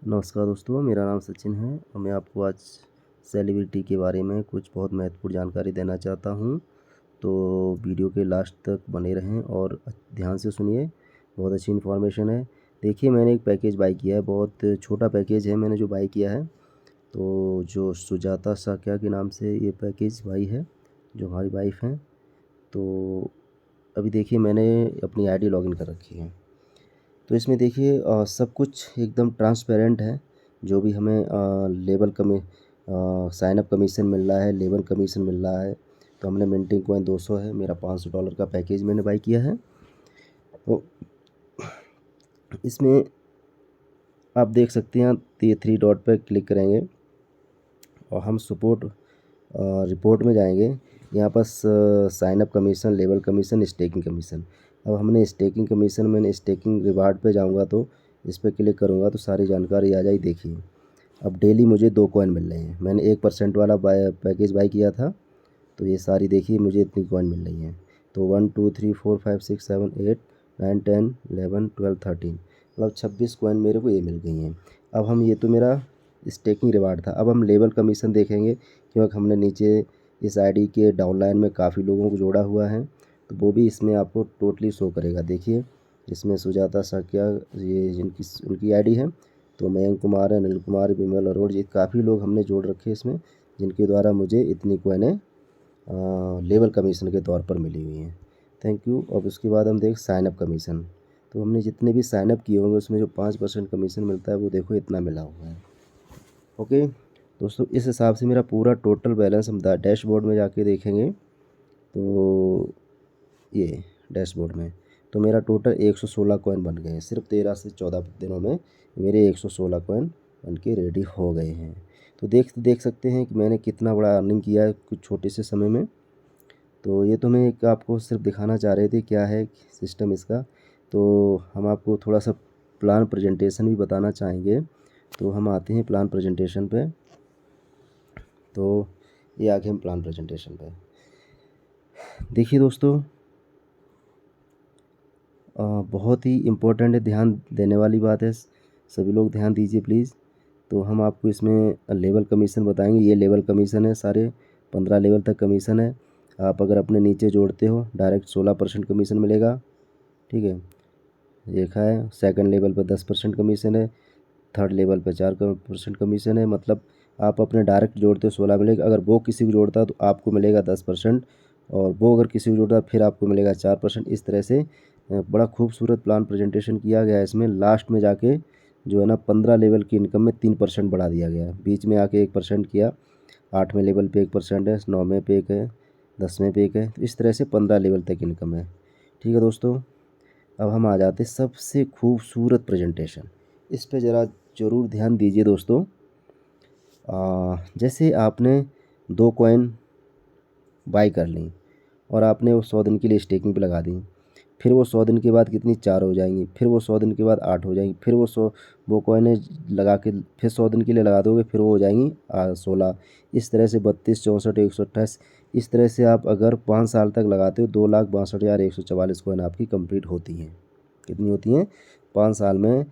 नमस्कार दोस्तों, मेरा नाम सचिन है और मैं आपको आज सेलिब्रिटी के बारे में कुछ बहुत महत्वपूर्ण जानकारी देना चाहता हूँ। तो वीडियो के लास्ट तक बने रहें और ध्यान से सुनिए, बहुत अच्छी इन्फॉर्मेशन है। देखिए, मैंने एक पैकेज बाय किया है, बहुत छोटा पैकेज है मैंने जो बाय किया है। तो जो सुजाता साक्या के नाम से ये पैकेज बाय है, जो हमारी वाइफ़ हैं। तो अभी देखिए, मैंने अपनी आईडी लॉगिन कर रखी है। तो इसमें देखिए सब कुछ एकदम ट्रांसपेरेंट है। जो भी हमें साइन अप कमीशन मिल रहा है, लेबर कमीशन मिल रहा है। तो हमने मिंटिंग कॉइन 200 है, मेरा $500 का पैकेज मैंने बाय किया है। तो इसमें आप देख सकते हैं, ये 3 डॉट पर क्लिक करेंगे और हम रिपोर्ट में जाएंगे। यहाँ पर sign up commission, labour commission, staking commission. अब हमने स्टेकिंग कमीशन, मैंने स्टेकिंग रिवार्ड पे जाऊँगा तो इस पर क्लिक करूँगा तो सारी जानकारी आ जाएगी। देखिए, अब डेली मुझे 2 कॉइन मिल रहे हैं। मैंने 1% वाला पैकेज बाय किया था, तो ये सारी देखिए मुझे इतनी कॉइन मिल रही हैं। तो 1 2 3 4 5 6 7 8 9 10 11 12 13 मतलब 26 कॉइन मेरे को ये मिल गई हैं। अब हम ये तो मेरा स्टेकिंग रिवार्ड था। अब हम लेवल कमीशन देखेंगे, क्योंकि हमने नीचे इस आईडी के डाउनलाइन में काफ़ी लोगों को जोड़ा हुआ है, तो वो भी इसमें आपको टोटली शो करेगा। देखिए, इसमें सुजाता साक्या, ये जिनकी उनकी आईडी है। तो मयंक कुमार है, अनिल कुमार, विमल अरोड़, ये काफ़ी लोग हमने जोड़ रखे हैं इसमें, जिनके द्वारा मुझे इतनी कॉइनें लेवल कमीशन के तौर पर मिली हुई हैं। Thank you. और उसके बाद हम देख साइन अप कमीशन। तो हमने जितने भी साइन अप किए होंगे उसमें जो 5% कमीशन मिलता है, वो देखो इतना मिला हुआ है। ओके दोस्तों, इस हिसाब से मेरा पूरा टोटल बैलेंस हम डैशबोर्ड में जाके देखेंगे। तो ये डैशबोर्ड में तो मेरा टोटल 116 कॉइन बन गए हैं। सिर्फ 13 से 14 दिनों में मेरे 116 कॉइन बन के रेडी हो गए हैं। तो देख सकते हैं कि मैंने कितना बड़ा अर्निंग किया है कुछ छोटे से समय में। तो ये तो मैं एक आपको सिर्फ दिखाना चाह रहे थे क्या है सिस्टम इसका। तो हम आपको थोड़ा सा प्लान प्रेजेंटेशन भी बताना चाहेंगे। तो हम आते हैं प्लान प्रेजेंटेशन पे। तो ये आ गए हम प्लान प्रेजेंटेशन पे। देखिए दोस्तों, बहुत ही इम्पोर्टेंट है, ध्यान देने वाली बात है। सभी लोग ध्यान दीजिए प्लीज़। तो हम आपको इसमें लेवल कमीशन बताएंगे। ये लेवल कमीशन है, सारे 15 लेवल तक कमीशन है। आप अगर अपने नीचे जोड़ते हो डायरेक्ट 16% कमीशन मिलेगा। ठीक है, देखा है। सेकंड लेवल पर 10% कमीशन है, थर्ड लेवल पर 4% कमीशन है। मतलब आप अपने डायरेक्ट जोड़ते हो 16 मिलेगा, अगर वो किसी को जोड़ता है तो आपको मिलेगा 10%, और वो अगर किसी को जोड़ता है फिर आपको मिलेगा 4%। इस तरह से बड़ा खूबसूरत प्लान प्रेजेंटेशन किया गया है। इसमें लास्ट में जाके जो है ना 15 लेवल की इनकम में 3% बढ़ा दिया गया है। बीच में आके 1% किया, 8वें लेवल पे 1% है, 9वें पे 1 है, 10वें पे 1 है। तो इस तरह से 15 लेवल तक इनकम है। ठीक है दोस्तों, अब हम आ जाते हैं सबसे खूबसूरत प्रेजेंटेशन। इस पे ज़रा ज़रूर ध्यान दीजिए दोस्तों। जैसे आपने 2 कॉइन बाई कर ली और आपने वो 100 दिन के लिए स्टेकिंग पे लगा दी। फिर वो 100 दिन के बाद कितनी 4 हो जाएंगी, फिर वो 100 दिन के बाद 8 हो जाएंगी, फिर वो कॉइनें लगा के फिर 100 दिन के लिए लगा दोगे, फिर वो हो जाएंगी 16। इस तरह से 32, 64, 128। इस तरह से आप अगर 5 साल तक लगाते हो 2,62,144 कॉइन आपकी कंप्लीट होती हैं। कितनी होती हैं? 5 साल में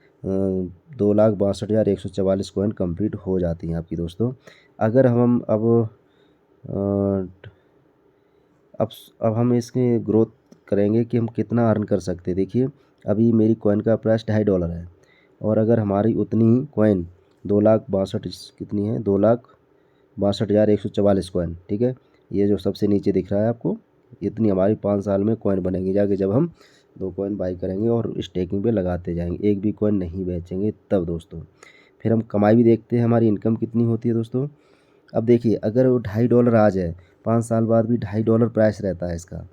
2,62,144 कॉइन कंप्लीट हो जाती हैं आपकी दोस्तों। अगर हम अ, अब अब हम इसकी ग्रोथ करेंगे कि हम कितना अर्न कर सकते हैं। देखिए, अभी मेरी कॉइन का प्राइस $2.5 है, और अगर हमारी उतनी ही कॉइन 2,62 कितनी है, 2,62,144 कॉइन। ठीक है, ये जो सबसे नीचे दिख रहा है आपको, इतनी हमारी 5 साल में कॉइन बनेगी जाके, जब हम 2 कॉइन बाई करेंगे और स्टेकिंग पे लगाते जाएंगे, एक भी कॉइन नहीं बेचेंगे तब दोस्तों। फिर हम कमाई भी देखते हैं, हमारी इनकम कितनी होती है दोस्तों। अब देखिए, अगर वो $2.5 आ जाए, 5 साल बाद भी $2.5 प्राइस रहता है इसका।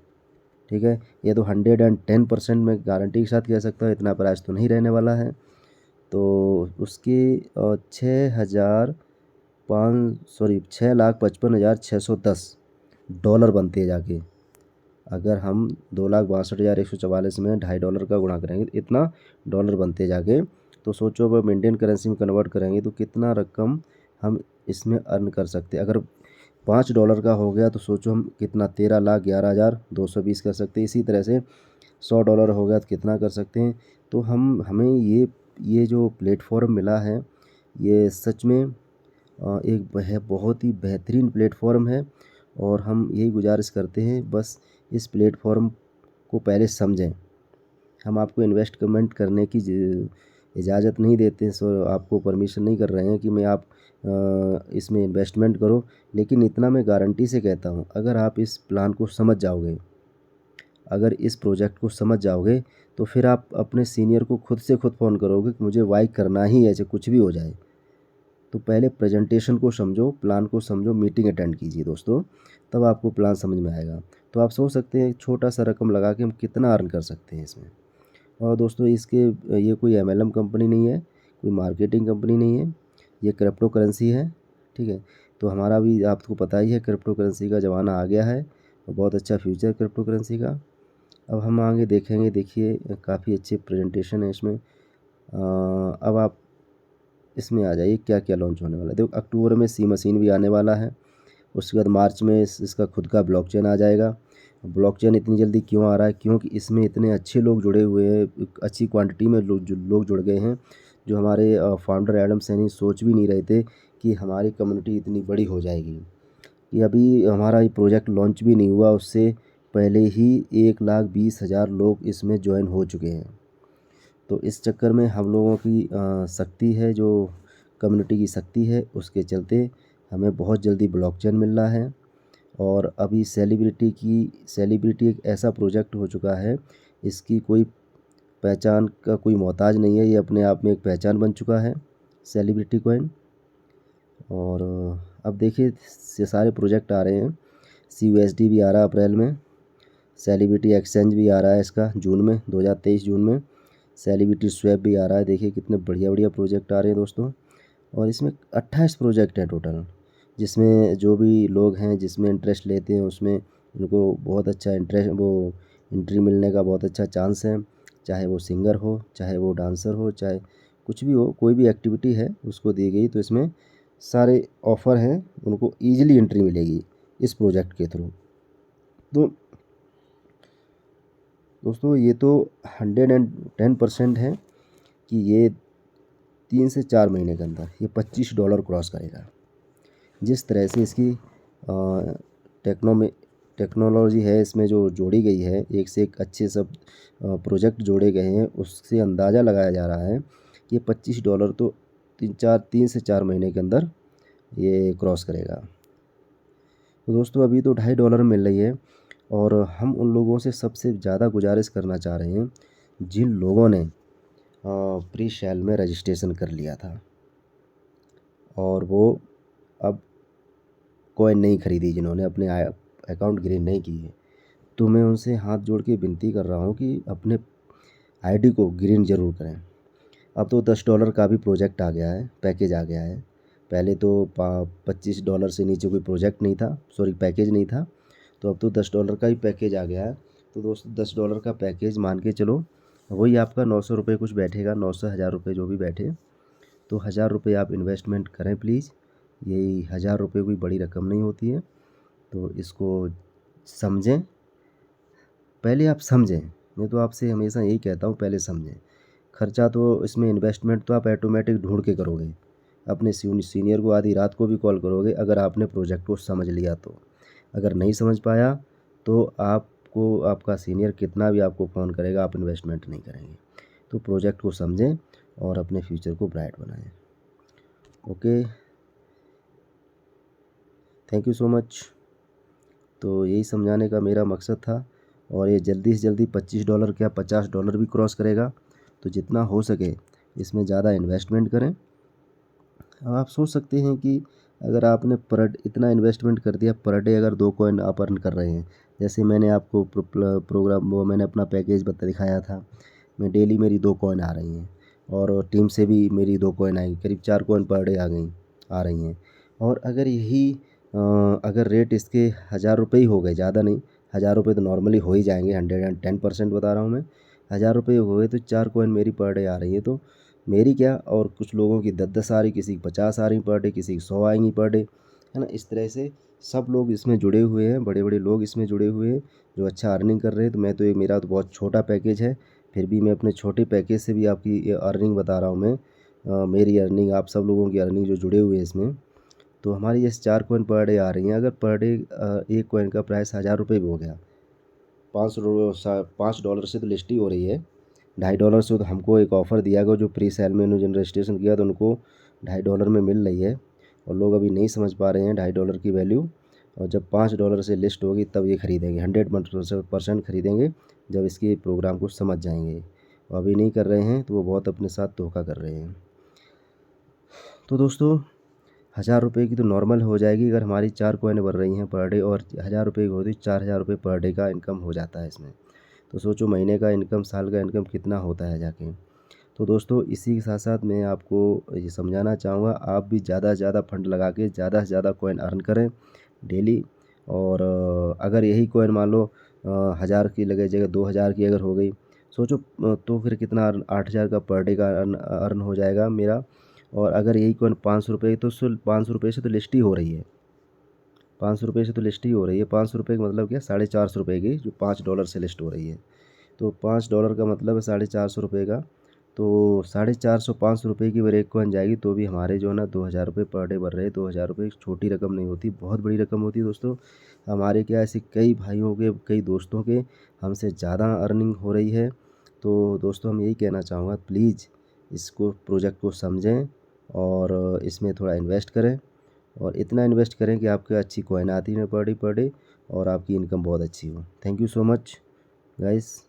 ठीक है, ये तो 110% में गारंटी के साथ कह सकता हूँ, इतना प्राइस तो नहीं रहने वाला है। तो उसकी 6,55,610 डॉलर बनते हैं जाके। अगर हम 2,62,144 में $2.5 का गुणा करेंगे तो इतना डॉलर बनते जाके। तो सोचो, अब इंडियन करेंसी में कन्वर्ट करेंगे तो कितना रकम हम इसमें अर्न कर सकते हैं। अगर $5 का हो गया तो सोचो हम कितना, 13,11,220 कर सकते हैं। इसी तरह से $100 हो गया तो कितना कर सकते हैं। तो हमें ये जो प्लेटफॉर्म मिला है, ये सच में एक बहुत ही बेहतरीन प्लेटफॉर्म है और हम यही गुजारिश करते हैं, बस इस प्लेटफॉर्म को पहले समझें। हम आपको इन्वेस्टमेंट करने की इजाज़त नहीं देते, सो आपको परमिशन नहीं कर रहे हैं कि आप इसमें इन्वेस्टमेंट करो, लेकिन इतना मैं गारंटी से कहता हूँ, अगर आप इस प्लान को समझ जाओगे, अगर इस प्रोजेक्ट को समझ जाओगे, तो फिर आप अपने सीनियर को खुद से खुद फ़ोन करोगे कि मुझे वाई करना ही है, चाहे कुछ भी हो जाए। तो पहले प्रेजेंटेशन को समझो, प्लान को समझो, मीटिंग अटेंड कीजिए दोस्तों, तब आपको प्लान समझ में आएगा। तो आप सोच सकते हैं छोटा सा रकम लगा के हम कितना अर्न कर सकते हैं इसमें। और दोस्तों ये कोई एमएलएम कंपनी नहीं है, कोई मार्केटिंग कंपनी नहीं है, ये क्रिप्टो करेंसी है, ठीक है। तो हमारा भी आपको पता ही है, क्रिप्टो करेंसी का ज़माना आ गया है और बहुत अच्छा फ्यूचर क्रिप्टो करेंसी का। अब हम आगे देखेंगे, देखिए काफ़ी अच्छी प्रेजेंटेशन है इसमें। अब आप इसमें आ जाइए, क्या क्या लॉन्च होने वाला है। देखो, अक्टूबर में सी मशीन भी आने वाला है, उसके बाद मार्च में इसका खुद का ब्लॉकचेन आ जाएगा। ब्लॉकचेन इतनी जल्दी क्यों आ रहा है? क्योंकि इसमें इतने अच्छे लोग जुड़े हुए हैं, अच्छी क्वांटिटी में लोग जुड़ गए हैं, जो हमारे फाउंडर एडम सैनी सोच भी नहीं रहे थे कि हमारी कम्युनिटी इतनी बड़ी हो जाएगी। कि अभी हमारा ये प्रोजेक्ट लॉन्च भी नहीं हुआ, उससे पहले ही 1,20,000 लोग इसमें ज्वाइन हो चुके हैं। तो इस चक्कर में हम लोगों की शक्ति है, जो कम्युनिटी की शक्ति है, उसके चलते हमें बहुत जल्दी ब्लॉकचेन मिल रहा है। और अभी सेलिब्रिटी एक ऐसा प्रोजेक्ट हो चुका है, इसकी कोई पहचान का कोई मोहताज नहीं है, ये अपने आप में एक पहचान बन चुका है, सेलिब्रिटी कॉइन। और अब देखिए ये सारे प्रोजेक्ट आ रहे हैं, CUSD भी आ रहा है अप्रैल में, सेलिब्रिटी एक्सचेंज भी आ रहा है इसका जून में, 2023 जून में, सेलिब्रिटी स्वैप भी आ रहा है। देखिए कितने बढ़िया बढ़िया प्रोजेक्ट आ रहे हैं दोस्तों। और इसमें 28 प्रोजेक्ट हैं टोटल, जिसमें जो भी लोग हैं जिसमें इंटरेस्ट लेते हैं, उसमें उनको बहुत अच्छा एंट्री मिलने का बहुत अच्छा चांस है। चाहे वो सिंगर हो, चाहे वो डांसर हो, चाहे कुछ भी हो, कोई भी एक्टिविटी है उसको दी गई, तो इसमें सारे ऑफ़र हैं, उनको ईजिली एंट्री मिलेगी इस प्रोजेक्ट के थ्रू। तो दोस्तों ये तो 110% है कि ये 3 से 4 महीने के अंदर ये $25 क्रॉस करेगा। जिस तरह से इसकी टेक्नोलॉजी है इसमें जो जोड़ी गई है, एक से एक अच्छे सब प्रोजेक्ट जोड़े गए हैं, उससे अंदाज़ा लगाया जा रहा है कि ये $25 तो 3 से 4 महीने के अंदर ये क्रॉस करेगा। तो दोस्तों अभी तो $2.5 मिल रही है, और हम उन लोगों से सबसे ज़्यादा गुजारिश करना चाह रहे हैं जिन लोगों ने प्री सेल में रजिस्ट्रेशन कर लिया था और वो अब कॉइन नहीं ख़रीदी, जिन्होंने अपने अकाउंट ग्रीन नहीं किए, तो मैं उनसे हाथ जोड़ के विनती कर रहा हूँ कि अपने आईडी को ग्रीन ज़रूर करें। अब तो $10 का भी प्रोजेक्ट आ गया है, पैकेज आ गया है। पहले तो $25 से नीचे कोई प्रोजेक्ट नहीं था, सॉरी पैकेज नहीं था, तो अब तो $10 का ही पैकेज आ गया है। तो दोस्तों $10 का पैकेज मान के चलो, वही आपका ₹900 कुछ बैठेगा, 900 ₹1000 जो भी बैठे। तो ₹1000 आप इन्वेस्टमेंट करें प्लीज़। यही ₹1000 कोई बड़ी रकम नहीं होती है, तो इसको समझें, पहले आप समझें। मैं तो आपसे हमेशा यही कहता हूँ, पहले समझें। खर्चा तो इसमें, इन्वेस्टमेंट तो आप ऑटोमेटिक ढूंढ के करोगे, अपने सीनियर को आधी रात को भी कॉल करोगे अगर आपने प्रोजेक्ट को समझ लिया तो। अगर नहीं समझ पाया तो आपको आपका सीनियर कितना भी आपको फ़ोन करेगा, आप इन्वेस्टमेंट नहीं करेंगे। तो प्रोजेक्ट को समझें और अपने फ्यूचर को ब्राइट बनाएं। Okay, thank you so much. तो यही समझाने का मेरा मकसद था, और ये जल्दी से जल्दी $25 क्या $50 भी क्रॉस करेगा। तो जितना हो सके इसमें ज़्यादा इन्वेस्टमेंट करें। अब आप सोच सकते हैं कि अगर आपने पर इतना इन्वेस्टमेंट कर दिया, पर डे अगर 2 कॉइन आप अर्न कर रहे हैं, जैसे मैंने आपको प्रोग्राम वो मैंने अपना पैकेज दिखाया था, मैं डेली मेरी 2 कॉइन आ रही हैं, और टीम से भी मेरी 2 कॉइन आई, करीब 4 कॉइन पर डे आ रही हैं। और अगर यही अगर रेट इसके ₹1000 ही हो गए, ज़्यादा नहीं, ₹1000 तो नॉर्मली हो ही जाएंगे, 110% बता रहा हूँ मैं। ₹1000 हो गए तो 4 कॉइन मेरी पर डे आ रही है, तो मेरी क्या, और कुछ लोगों की 10-10 आ रही, किसी की 50 आ रही पर डे, किसी की 100 आएंगी पर डे, है ना। इस तरह से सब लोग इसमें जुड़े हुए हैं, बड़े बड़े लोग इसमें जुड़े हुए हैं जो अच्छा अर्निंग कर रहे हैं। तो मैं तो मेरा तो बहुत छोटा पैकेज है, फिर भी मैं अपने छोटे पैकेज से भी आपकी अर्निंग बता रहा हूँ मैं, मेरी अर्निंग, आप सब लोगों की अर्निंग जो जुड़े हुए हैं इसमें, तो हमारी ये 4 कॉइन पर डे आ रही हैं। अगर पर डे एक कॉइन का प्राइस 1000 रुपये भी हो गया, $5 से तो लिस्ट ही हो रही है। $2.5 से तो हमको एक ऑफ़र दिया गया, जो प्री सेल में उन्होंने रजिस्ट्रेशन किया तो उनको $2.5 में मिल रही है, और लोग अभी नहीं समझ पा रहे हैं $2.5 की वैल्यू। और जब $5 से लिस्ट होगी तब ये खरीदेंगे, 100% खरीदेंगे जब इसके प्रोग्राम को समझ जाएंगे। और अभी नहीं कर रहे हैं तो वो बहुत अपने साथ धोखा कर रहे हैं। तो दोस्तों, 1000 रुपये की तो नॉर्मल हो जाएगी अगर हमारी 4 कॉइन बढ़ रही हैं पर डे, और 1000 रुपये की होती 4000 रुपये पर डे का इनकम हो जाता है इसमें। तो सोचो महीने का इनकम, साल का इनकम कितना होता है जाके। तो दोस्तों, इसी के साथ साथ मैं आपको ये समझाना चाहूँगा, आप भी ज़्यादा से ज़्यादा फंड लगा के ज़्यादा से ज़्यादा कॉइन अर्न करें डेली। और अगर यही कॉइन मान लो 1000 की लगे जगह 2000 की अगर हो गई, सोचो तो फिर कितना 8000 का पर डे का अर्न हो जाएगा मेरा। और अगर यही कॉइन 500 रुपये, तो 500 रुपये से तो लिस्ट ही हो रही है, 500 रुपये से तो लिस्ट ही हो रही है। 500 रुपये का मतलब क्या, 450 रुपये की, जो $5 से लिस्ट हो रही है। तो $5 का मतलब है 450 रुपये का। तो 450 500 रुपये की अगर एक कॉइन जाएगी तो भी हमारे जो है ना 2000 रुपये पर डे बढ़ रहे हैं। 2000 रुपये एक छोटी रकम नहीं होती, बहुत बड़ी रकम होती है दोस्तों। हमारे क्या ऐसे कई भाइयों के, कई दोस्तों के हमसे ज़्यादा अर्निंग हो रही है। तो दोस्तों, हम यही कहना चाहूँगा, प्लीज़ इसको प्रोजेक्ट को समझें और इसमें थोड़ा इन्वेस्ट करें, और इतना इन्वेस्ट करें कि आपके अच्छी कॉइन आती है पर डे और आपकी इनकम बहुत अच्छी हो। Thank you so much guys.